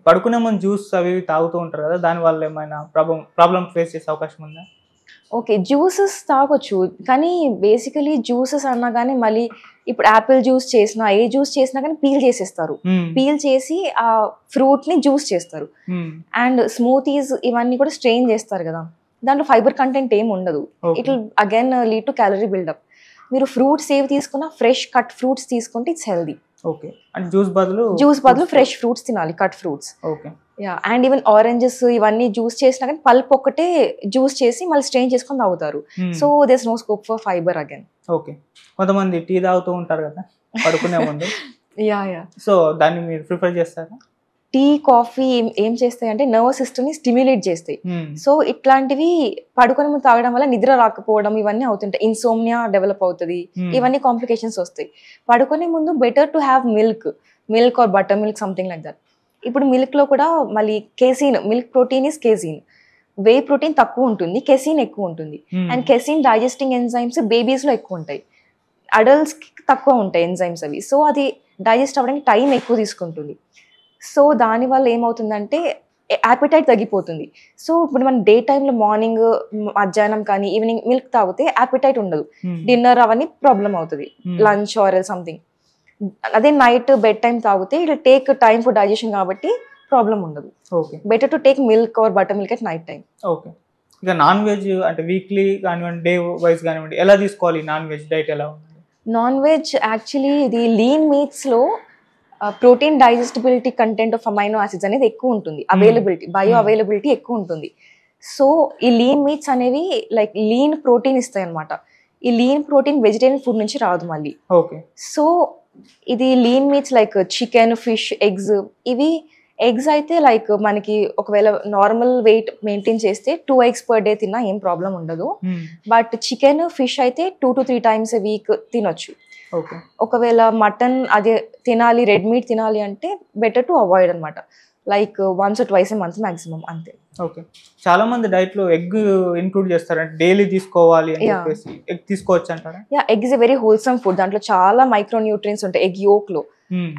పడుకునే ముందు జ్యూస్ అవి ఇవి తాగుతూ ఉంటారు కదా! దానివల్ల ఏమైనా ప్రాబ్లమ్ ఫేస్ చేసే అవకాశం ఉందా? ఓకే. జ్యూసెస్ తాగొచ్చు. కానీ బేసికలీ జ్యూసెస్ అన్నా గానీ మళ్ళీ ఇప్పుడు యాపిల్ జ్యూస్ చేసినా, ఏ జ్యూస్ చేసినా గానీ పీల్ చేసేస్తారు. పీల్ చేసి ఆ ఫ్రూట్‌ని జ్యూస్ చేస్తారు. అండ్ స్మూతీస్ ఇవన్నీ కూడా స్ట్రెయిన్ చేస్తారు గదా! దాంట్లో ఫైబర్ కంటెంట్ ఏమి ఉండదు. Okay. It will again lead to calorie buildup. మీరు ఫ్రూట్స్ ఏవి తీసుకున్నా ఫ్రెష్ కట్ ఫ్రూట్స్ తీసుకుంటే ఇట్స్ హెల్తీ. ఓకే. అంటే జ్యూస్ బదులు ఫ్రెష్ ఫ్రూట్స్ తినాలి, cut fruits. Okay. Yeah! And even oranges ఇవన్నీ జ్యూస్ చేసినా కానీ పల్ప్ ఒక్కటే జ్యూస్ చేసి మళ్ళీ స్ట్రెయిన్ చేసుకొని తాగుతారు. So there is no scope for fiber again. Okay. కొంతమంది టీ తాగుతూ ఉంటారు కదా! పడుకునే ముందు. యాహ్! సో దాన్ని మీరు ప్రిఫర్ చేస్తారా? టీ, కాఫీ ఏం చేస్తాయంటే నర్వస్ సిస్టమ్‌ని స్టిమ్యులేట్ చేస్తాయి. సో ఇట్లాంటివి పడుకునే ముందు తాగడం వల్ల నిద్ర రాకపోవడం ఇవన్నీ అవుతుంటాయి. ఇన్సోమ్నియా డెవలప్ అవుతది. ఇవన్నీ కాంప్లికేషన్స్ వస్తాయి. పడుకునే ముందు better to have milk or butter milk something like that. ఇప్పుడు మిల్క్‌లో కూడా మళ్ళీ casein, milk protein is casein. Whey protein తక్కువ ఉంటుంది, కెసిన్ ఎక్కువ ఉంటుంది. అండ్ కెసిన్ డైజెస్టింగ్ ఎంజైమ్స్ బేబీస్‌లో ఎక్కువ ఉంటాయి. అడల్ట్స్‌కి తక్కువ ఉంటాయి ఎంజైమ్స్ అవి. సో అది డైజెస్ట్ అవ్వడానికి టైం ఎక్కువ తీసుకుంటుంది. సో దానివల్ల ఏమవుతుందంటే యాపిటైట్ తగ్గిపోతుంది. సో ఇప్పుడు మనం డే టైంలో మార్నింగ్, మధ్యాహ్నం కానీ ఈవినింగ్ మిల్క్ తాగితే యాపిటైట్ ఉండదు. డిన్నర్ అవన్నీ ప్రాబ్లం అవుతుంది. Lunch or something. అదే నైట్ బెడ్ టైం తాగితే it take time for digestion కాబట్టి ప్రాబ్లం ఉండదు. Okay. Better to take milk or buttermilk at night time. Okay. ఇక నాన్ వెజ్ అంటే వీక్లీ కానివ్వండి, డే వైస్ కానివ్వండి ఎలా తీసుకోవాలి? నాన్ వెజ్ డైట్ ఎలా ఉంటుంది? నాన్ వెజ్ యాక్చువల్లీ ఇది లీన్ మీట్స్లో protein digestibility content of amino acids అనేది ఎక్కువ ఉంటుంది. బయో అవైలబిలిటీ ఎక్కువ ఉంటుంది. సో ఈ లీన్ మీట్స్ అనేవి లైక్ లీన్ ప్రోటీన్ ఇస్తాయి అనమాట. ఈ లీన్ ప్రోటీన్ వెజిటేరియన్ ఫుడ్ నుంచి రాదు మళ్ళీ. ఓకే. సో ఇది lean meats like chicken, fish, eggs. ఇవి ఎగ్స్ అయితే లైక్ మనకి ఒకవేళ నార్మల్ వెయిట్ మెయింటైన్ చేస్తే 2 eggs per day తిన్నా ఏం ప్రాబ్లం ఉండదు. బట్ చికెన్, ఫిష్ అయితే 2 to 3 times a week తినొచ్చు. ఓకే. ఒకవేళ మటన్ అదే తినాలి, రెడ్ మీట్ తినాలి అంటే బెటర్ టు అవాయిడ్ అనమాట. Like once or twice A month maximum అంతే. ఓకే. చాలా మంది డైట్ లో ఎగ్ ఇంక్లూడ్ చేస్తారు. అంటే డైలీ తీసుకోవాలి అని చెప్పేసి ఎగ్ తీసుకోవచ్చు అంటారా? Yeah, egg is a very wholesome food. దాంట్లో చాలా మైక్రో న్యూట్రియన్స్ ఉంటాయి ఎగ్ యోక్ లో.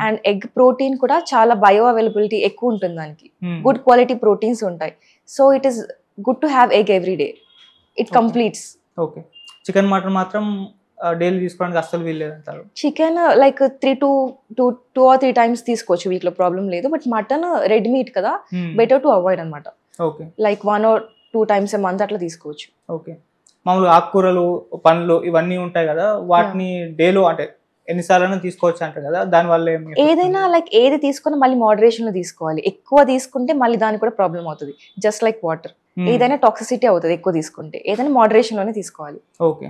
అండ్ ఎగ్ ప్రోటీన్ కూడా చాలా బయో అవైలబిలిటీ ఎక్కువ ఉంటుంది దానికి. గుడ్ క్వాలిటీ ప్రోటీన్స్ ఉంటాయి. So it is good to have egg every day. It completes. Okay. Chicken, mutton మాత్రం డైలీ తీసుకోవడానికి అస్సలు వీల్లేదు అంటారు. చికెన్ లైక్ 2 or 3 times తీసుకోవచ్చు వీక్ లో, ప్రాబ్లం లేదు. బట్ మటన్ రెడ్ మీట్ కదా, బెటర్ టు అవాయిడ్ అనమాట. Okay. Like 1 or 2 times a month అట్లా తీసుకోవచ్చు. ఓకే. మామూలుగా ఆకుకూరలు, పండ్లు ఇవన్నీ ఉంటాయి కదా, వాటిని డేలో అంటే ఎన్నిసార్లు తీసుకోవచ్చు అంటారు కదా, దానివల్ల ఏదైనా లైక్ ఏది తీసుకున్నా మళ్ళీ మోడరేషన్ లో తీసుకోవాలి. ఎక్కువ తీసుకుంటే మళ్ళీ దానికి కూడా ప్రాబ్లం అవుతుంది. జస్ట్ లైక్ వాటర్, ఏదైనా టాక్సిసిటీ అవుతుంది ఎక్కువ తీసుకుంటే. ఏదైనా మోడరేషన్ లోనే తీసుకోవాలి. ఓకే.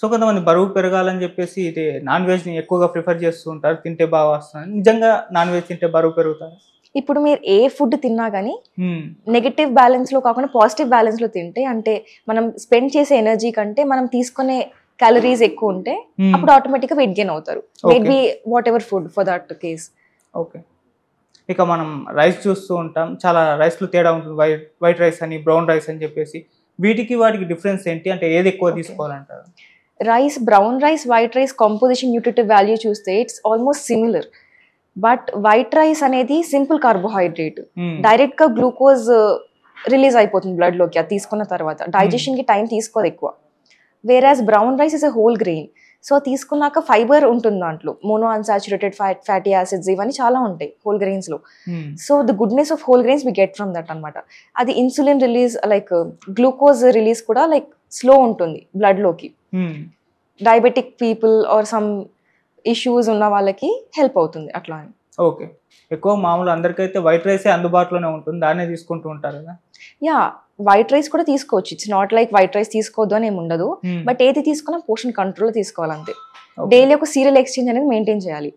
సో కొంతమంది బరువు పెరగాలని చెప్పేసి ఇది నాన్ వెజ్ ని ఎక్కువగా ప్రిఫర్ చేస్తూ ఉంటారు, తింటే బాగా వస్తుంది. నిజంగా నాన్ వెజ్ తింటే బరువు పెరుగుతారు? ఇప్పుడు మీరు ఏ ఫుడ్ తిన్నా కానీ నెగటివ్ బ్యాలెన్స్ లో కాకుండా పాజిటివ్ బ్యాలెన్స్ లో తింటే, అంటే మనం స్పెండ్ చేసే ఎనర్జీ కంటే మనం తీసుకునే క్యాలరీస్ ఎక్కువ ఉంటే అప్పుడు ఆటోమేటిక్ గా వెయిట్ గెయిన్ అవుతారు. Maybe whatever food for that case. Okay. ఇక మనం రైస్ చూస్తూ ఉంటాం, చాలా రైస్లు తేడా ఉంటుంది. వైట్ రైస్ అని, బ్రౌన్ రైస్ అని చెప్పేసి. వీటికి వాటికి డిఫరెన్స్ ఏంటి? అంటే ఏది ఎక్కువ తీసుకోవాలంటారు? Rice, brown rice, white rice composition, nutritive value చూస్తే it's almost similar. But white rice అనేది సింపుల్ కార్బోహైడ్రేట్, డైరెక్ట్ గా గ్లూకోజ్ రిలీజ్ అయిపోతుంది బ్లడ్ లోకి. అది తీసుకున్న తర్వాత డైజెషన్ కి టైం తీసుకోదు ఎక్కువ. Whereas brown rice is a whole grain. So తీసుకున్నాక ఫైబర్ ఉంటుంది దాంట్లో, మోనో అన్సాచురేటెడ్ ఫ్యాటీ యాసిడ్స్ ఇవన్నీ చాలా ఉంటాయి హోల్ గ్రెయిన్స్ లో. So the goodness of whole grains we get from that అనమాట. అది insulin release, like glucose release కూడా లైక్ స్లో ఉంటుంది బ్లడ్ లోకి. Diabetic people or some issues ఉన్న వాళ్ళకి హెల్ప్ అవుతుంది అట్లా అని. ఓకే. ఎక్కువ మామూలు అందరికైతే వైట్ రైసే అందుబాటులోనే ఉంటుంది, దాన్నే తీసుకుంటూ ఉంటారు కదా. యా, వైట్ రైస్ కూడా తీసుకోవచ్చు. It's not like white rice తీసుకోవద్దు అని ఏమి ఉండదు. బట్ ఏది తీసుకున్నా పోర్షన్ కంట్రోల్ తీసుకోవాలంతే. డైలీ ఒక సీరియల్ ఎక్స్చేంజ్ అనేది మెయింటైన్ చేయాలి.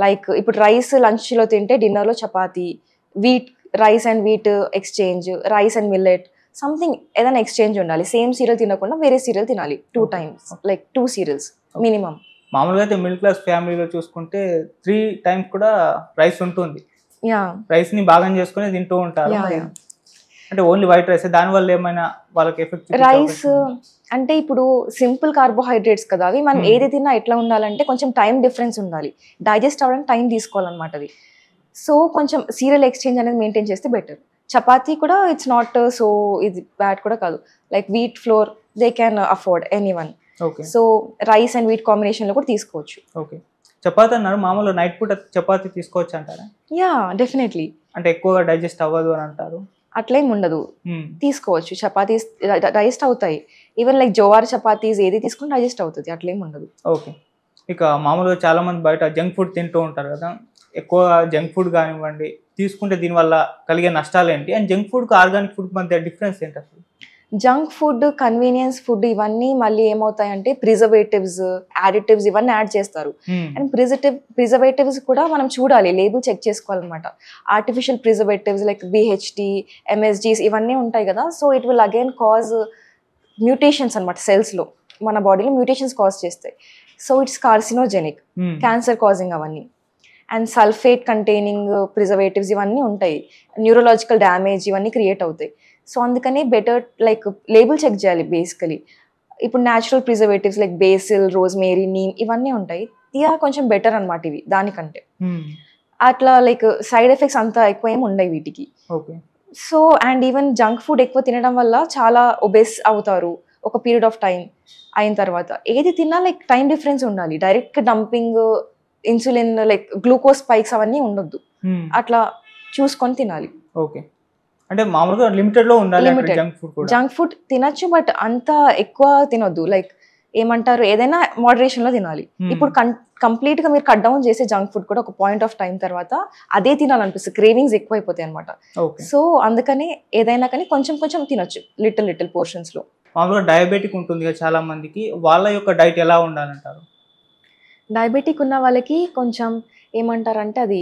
లైక్ ఇప్పుడు రైస్ లంచ్ లో తింటే డిన్నర్ లో chapati, wheat rice and wheat exchange, rice and millet something ఏదైనా ఎక్స్చేంజ్ ఉండాలి. సేమ్ సీరియల్ తినకుండా వేరే సీరియల్ తినాలి 2 times, లైక్ 2 cereals మినిమం. మామూలుగా అయితే మిడిల్ క్లాస్ ఫ్యామిలీలో చూసుకుంటే 3 times కూడా రైస్ ఉంటుంది. రైస్ ని భాగం చేసుకుని తింటూ ఉంటారు. అంటే ఓన్లీ వైట్ రైస్, దానివల్ల ఏమైనా వాళ్ళకి ఎఫెక్ట్? రైస్ అంటే ఇప్పుడు సింపుల్ కార్బోహైడ్రేట్స్ కదా అవి. మనం ఏది తిన్నా ఎట్లా ఉండాలంటే కొంచెం టైం డిఫరెన్స్ ఉండాలి. డైజెస్ట్ అవ్వడానికి టైం తీసుకోవాలన్నమాట అది. సో కొంచెం సీరియల్ ఎక్స్చేంజ్ అనేది మెయింటైన్ చేస్తే బెటర్. చపాతీ కూడా ఇట్స్ నాట్ సో ఇది బ్యాడ్ కూడా కాదు, like wheat flour they can afford anyone. So rice and wheat కాంబినేషన్లో కూడా తీసుకోవచ్చు. ఓకే, చపాతీ అన్నారు, మామూలుగా నైట్ పూట చపాతీ తీసుకోవచ్చు అంటారా? Yeah definitely. అంటే ఎక్కువగా డైజెస్ట్ అవ్వదు అని అంటారు. అట్లేం ఉండదు, తీసుకోవచ్చు. చపాతీస్ డైజెస్ట్ అవుతాయి, ఈవెన్ లైక్ జోవార్ చపాతీస్ ఏది తీసుకుని డైజెస్ట్ అవుతుంది, అట్లేం ఉండదు. ఓకే, ఇక మామూలుగా చాలా మంది బయట జంక్ ఫుడ్ తింటూ ఉంటారు కదా, ఎక్కువ జంక్ ఫుడ్ కానివ్వండి తీసుకుంటే దీనివల్ల కలిగే నష్టాలు ఏంటి, అండ్ జంక్ ఫుడ్కి ఆర్గానిక్ ఫుడ్ మధ్య డిఫరెన్స్ ఏంటి అసలు? జంక్ ఫుడ్, కన్వీనియన్స్ ఫుడ్ ఇవన్నీ మళ్ళీ ఏమవుతాయంటే ప్రిజర్వేటివ్స్, యాడిటివ్స్ ఇవన్నీ యాడ్ చేస్తారు. అండ్ ప్రిజర్వేటివ్స్ కూడా మనం చూడాలి, లేబుల్ చెక్ చేసుకోవాలన్నమాట. ఆర్టిఫిషియల్ ప్రిజర్వేటివ్స్ లైక్ బిహెచ్టి, ఎంఎస్జీస్ ఇవన్నీ ఉంటాయి కదా. So it will again cause mutations అనమాట, సెల్స్లో మన బాడీలో మ్యూటేషన్స్ కాజ్ చేస్తాయి. So it's carcinogenic, cancer causing అవన్నీ. అండ్ సల్ఫేట్ కంటైనింగ్ ప్రిజర్వేటివ్స్ ఇవన్నీ ఉంటాయి, న్యూరలాజికల్ డ్యామేజ్ ఇవన్నీ క్రియేట్ అవుతాయి. సో అందుకని బెటర్ లైక్ లేబుల్ చెక్ చేయాలి బేసికలీ. ఇప్పుడు natural preservatives like basil, rosemary, neem ఇవన్నీ ఉంటాయి, ఇక కొంచెం బెటర్ అనమాట ఇవి దానికంటే. అట్లా లైక్ సైడ్ ఎఫెక్ట్స్ అంత ఎక్కువ ఏమి ఉండవు వీటికి. So and even junk food ఎక్కువ తినడం వల్ల చాలా ఒబెస్ అవుతారు ఒక పీరియడ్ ఆఫ్ టైం అయిన తర్వాత. ఏది తిన్నా లైక్ టైం డిఫరెన్స్ ఉండాలి, direct dumping insulin like glucose spikes అవన్నీ ఉండొద్దు, అట్లా చూసుకొని తినాలి. ఓకే, అంటే మామూలుగా లిమిటెడ్ లో ఉండాలి. జంక్ ఫుడ్ తినచ్చు, బట్ అంత ఎక్కువ తినొద్దు. లైక్ ఏమంటారు, ఏదైనా మోడరేషన్ లో తినాలి. ఇప్పుడు కంప్లీట్ గా మీరు కట్ డౌన్ చేసే జంక్ ఫుడ్ కూడా ఒక పాయింట్ ఆఫ్ టైం తర్వాత అదే తినాలనిపిస్తుంది, క్రేవింగ్స్ ఎక్కువ అయిపోతాయి అనమాట. సో అందుకని ఏదైనా కానీ కొంచెం కొంచెం తినొచ్చు, లిటిల్ పోర్షన్స్ లో. మామూలుగా డయాబెటిక్ ఉంటుంది చాలా మందికి, వాళ్ళ యొక్క డైట్ ఎలా ఉండాలంటారు? డయాబెటిక్ ఉన్న వాళ్ళకి కొంచెం ఏమంటారంటే అది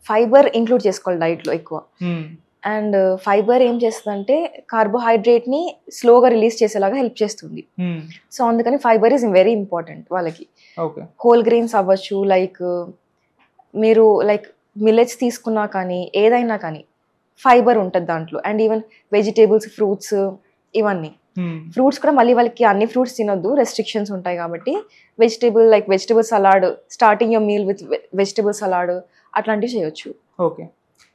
ఫైబర్ ఇంక్లూడ్ చేసుకోవాలి డైట్లో ఎక్కువ. అండ్ ఫైబర్ ఏం చేస్తుందంటే కార్బోహైడ్రేట్ని స్లోగా రిలీజ్ చేసేలాగా హెల్ప్ చేస్తుంది. సో అందుకని ఫైబర్ ఈజ్ వెరీ ఇంపార్టెంట్ వాళ్ళకి. హోల్ గ్రెయిన్స్ అవ్వచ్చు, లైక్ మీరు లైక్ మిల్లెట్స్ తీసుకున్నా కానీ ఏదైనా కానీ ఫైబర్ ఉంటుంది దాంట్లో. అండ్ ఈవెన్ వెజిటేబుల్స్, ఫ్రూట్స్ ఇవన్నీ. ఫ్రూట్స్ కూడా మళ్ళీ వాళ్ళకి అన్ని ఫ్రూట్స్ తినొద్దు, రెస్ట్రిక్షన్స్ ఉంటాయి కాబట్టి vegetable salad, starting your meal with vegetable salad అట్లాంటివి చేయొచ్చు. ఓకే,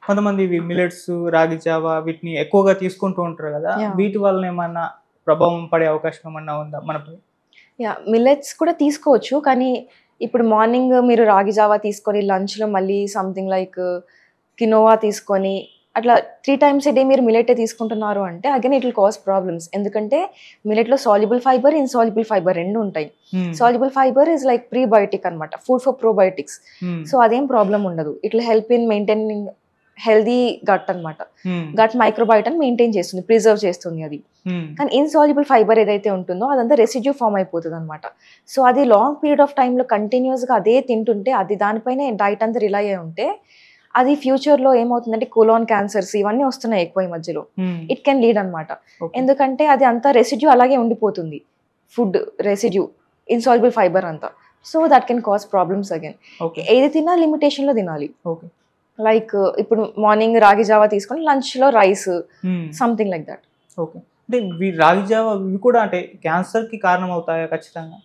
కొంతమంది మిల్లెట్స్, రాగి జావా వీటిని ఎక్కువగా తీసుకుంటూ ఉంటారు కదా, వీటి వల్ల ఏమన్నా ప్రభావం పడే అవకాశం ఏమన్నా ఉందా మనపై? మిల్లెట్స్ కూడా తీసుకోవచ్చు, కానీ ఇప్పుడు మార్నింగ్ మీరు రాగి జావా తీసుకొని లంచ్లో మళ్ళీ సంథింగ్ లైక్ కినోవా తీసుకొని అట్లా 3 times a day మీరు మిల్లెటే తీసుకుంటున్నారు అంటే again it will cause problems. ఎందుకంటే మిల్లెట్లో సాల్యుబుల్ ఫైబర్, ఇన్సాల్యుబుల్ ఫైబర్ రెండు ఉంటాయి. Soluble fiber is like prebiotic అనమాట, ఫుడ్ ఫర్ ప్రోబయోటిక్స్. సో అదేం ప్రాబ్లం ఉండదు, it will help in maintaining healthy gut అనమాట. గట్ మైక్రోబయోటని మెయింటైన్ చేస్తుంది, ప్రిజర్వ్ చేస్తుంది అది. కానీ ఇన్సాల్యుబుల్ ఫైబర్ ఏదైతే ఉంటుందో అదంతా రెసిడ్యూ ఫామ్ అయిపోతుంది అనమాట. సో అది లాంగ్ పీరియడ్ ఆఫ్ టైంలో కంటిన్యూస్గా అదే తింటుంటే, అది దానిపైనే డైట్ అంతా రిలై అయి ఉంటే అది ఫ్యూచర్లో ఏమవుతుందంటే కోలాన్ క్యాన్సర్స్ ఇవన్నీ వస్తున్నాయి ఎక్కువ ఈ మధ్యలో. ఇట్ కెన్ లీడ్ అనమాట, ఎందుకంటే అది అంతా రెసిడ్యూ అలాగే ఉండిపోతుంది, ఫుడ్ రెసిడ్యూ, ఇన్సాల్యుబుల్ ఫైబర్ అంతా. So that can cause problems again. ఏది తిన్నా లిమిటేషన్లో తినాలి. లైక్ ఇప్పుడు మార్నింగ్ రాగి జావా తీసుకొని లంచ్లో rice, something like that. Okay, అంటే రాగి జావా ఇవి కూడా అంటే క్యాన్సర్కి కారణం అవుతాయా ఖచ్చితంగా?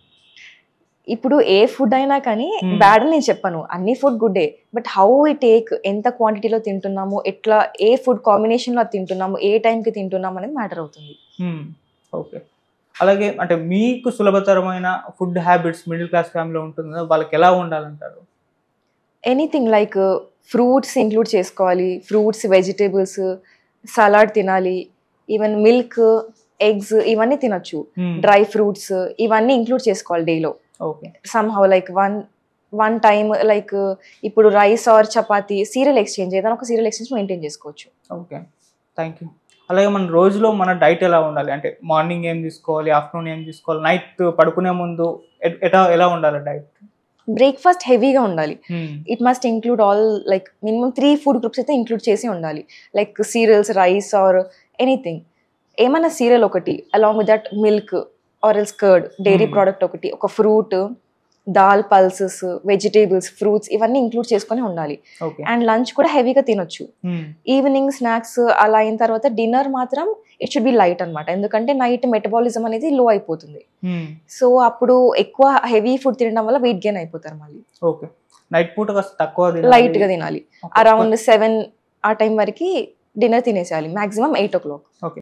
ఇప్పుడు ఏ ఫుడ్ అయినా కానీ బ్యాడ్ అని నేను చెప్పను, అన్ని ఫుడ్ గుడ్డే. బట్ హౌ వి టేక్, ఎంత క్వాంటిటీలో తింటున్నాము, ఎట్లా ఏ ఫుడ్ కాంబినేషన్లో తింటున్నాము, ఏ టైంకి తింటున్నాము అనేది మ్యాటర్ అవుతుంది. ఓకే, అలాగే అంటే మీకు సులభతరమైన ఫుడ్ హ్యాబిట్స్ మిడిల్ క్లాస్ ఫ్యామిలీలో ఉంటుంది కదా, వాళ్ళకి ఎలా ఉండాలంటారు? ఎనీథింగ్ లైక్ ఫ్రూట్స్ ఇంక్లూడ్ చేసుకోవాలి, ఫ్రూట్స్, వెజిటేబుల్స్, సలాడ్ తినాలి, ఈవెన్ మిల్క్, ఎగ్స్ ఇవన్నీ తినొచ్చు, డ్రై ఫ్రూట్స్ ఇవన్నీ ఇంక్లూడ్ చేసుకోవాలి డేలో. somehow like one time like ఇప్పుడు rice or chapati serial exchange ఏదైనా ఒక సీరియల్ ఎక్స్చేంజ్ మెయింటైన్ చేసుకోవచ్చు. Okay, thank you. అలాగే మన రోజులో మన డైట్ ఎలా ఉండాలి, అంటే మార్నింగ్ ఏం తీసుకోవాలి, ఆఫ్టర్నూన్ ఏం తీసుకోవాలి, నైట్ పడుకునే ముందు ఎలా ఉండాలి డైట్? బ్రేక్ఫాస్ట్ హెవీగా ఉండాలి. It must include all like minimum 3 food groups అయితే ఇంక్లూడ్ చేసి ఉండాలి, like cereals, rice or anything. ఏమైనా సీరియల్ ఒకటి, along with that milk or else curd, dairy product ఒకటి, ఒక fruit, dal, pulses, vegetables, fruits ఇవన్నీ ఇంక్లూడ్ చేసుకొని ఉండాలి. ఓకే. అండ్ లంచ్ కూడా హెవీగా తినొచ్చు. ఈవినింగ్ స్నాక్స్ అలా అయిన తర్వాత డిన్నర్ మాత్రం ఇట్ షుడ్ బి లైట్ అనమాట. ఎందుకంటే నైట్ మెటబాలిజం అనేది లో అయిపోతుంది. సో అప్పుడు ఎక్కువ హెవీ ఫుడ్ తినడం వల్ల వెయిట్ గెయిన్ అయిపోతారు మళ్ళీ. ఓకే. నైట్ పూట కాస్త తక్కువ లైట్ గా తినాలి. అరౌండ్ 7 ఆ టైం వరకు డిన్నర్ తినేసేయాలి, మాక్సిమం 8 o'clock. ఓకే.